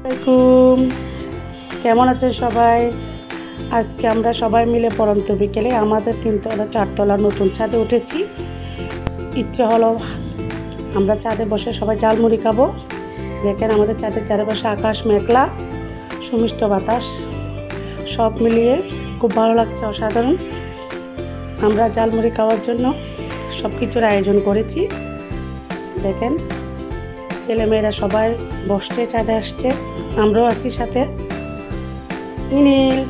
আসসালামাইকুম, কেমন আছেন সবাই? আজকে আমরা সবাই মিলে পড়ন্ত বিকেলে আমাদের 3তলা 4তলা নতুন ছাদে উঠেছি। ইচ্ছে হলো আমরা ছাদে বসে সবাই ঝালমুড়ি খাবো। দেখেন আমাদের ছাদের চারপাশে আকাশ মেঘলা, সুমিষ্ট বাতাস, সব মিলিয়ে খুব ভালো লাগছে, অসাধারণ। আমরা ঝালমুড়ি খাওয়ার জন্য সব কিছুর আয়োজন করেছি। দেখেন ছেলেমেয়েরা সবাই বসছে, ছাদে আসছে, আমরাও আছি সাথে। ইনিল,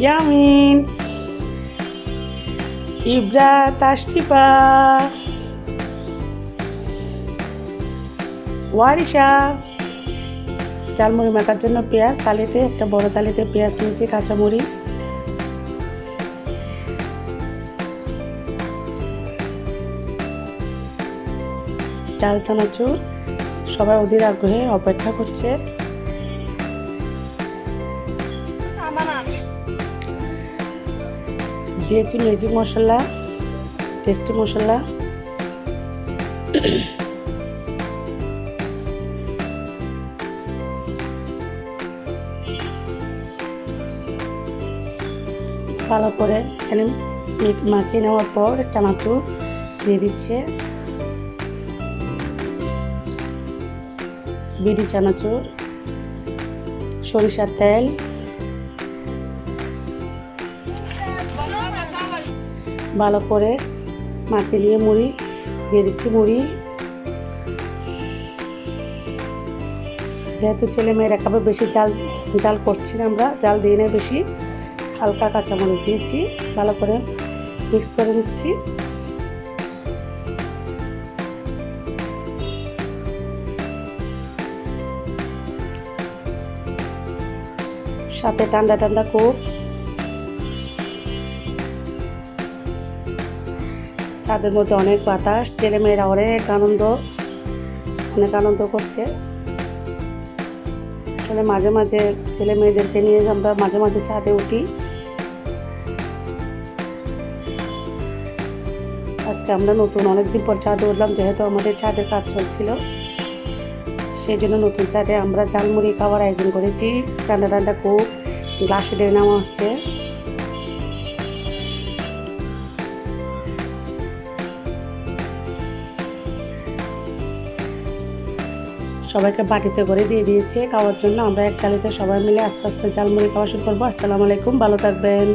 ইয়ামিন, ইব্রা, তাশরিফা, ওয়ারিশা। ঝালমুড়ি মাখার জন্য পেঁয়াজ থালিতে, একটা বড় থালিতে পেঁয়াজ নিয়েছি, কাঁচামরিচ, চাল চানাচুর। সবাই অধীর আগ্রহে অপেক্ষা করছে। দিয়েছি ম্যাজিক মশলা, টেস্টি মশলা, ভালো করে এখানে মাখিয়ে নেওয়ার পর চানাচুর দিয়ে দিচ্ছে, বিডি চানাচুর, সরিষার তেল, ভালো করে মাখিয়ে নিয়ে মুড়ি দিয়ে দিচ্ছি। মুড়ি যেহেতু ছেলে মেয়েরা খাবে, বেশি জাল করছি না, আমরা জাল দিয়ে নেই বেশি, হালকা কাঁচামরিচ দিয়েছি, ভালো করে মিক্স করে নিচ্ছি। সাথে ঠান্ডা ঠান্ডা কোক। ছাদের মধ্যে অনেক বাতাস, ছেলেমেয়েরা অনেক আনন্দ করছে। আসলে মাঝে মাঝে ছেলে মেয়েদেরকে নিয়ে আমরা মাঝে মাঝে ছাদে উঠি। আজকে আমরা নতুন অনেকদিন পর ছাদে উঠলাম, যেহেতু আমাদের ছাদের কাজ চলছিল, সেই জন্য নতুন ছাদে আমরা ঝালমুড়ি খাওয়ার আয়োজন করেছি। ঠান্ডা ঠান্ডা কোক গ্লাসে ঢেলে নেওয়া হচ্ছে। সবাইকে বাটিতে করে দিয়ে দিয়েছে খাওয়ার জন্য। আমরা এক থালিতে সবাই মিলে আস্তে আস্তে ঝালমুড়ি খাওয়া শুরু করবো। আসসালামু আলাইকুম, ভালো থাকবেন।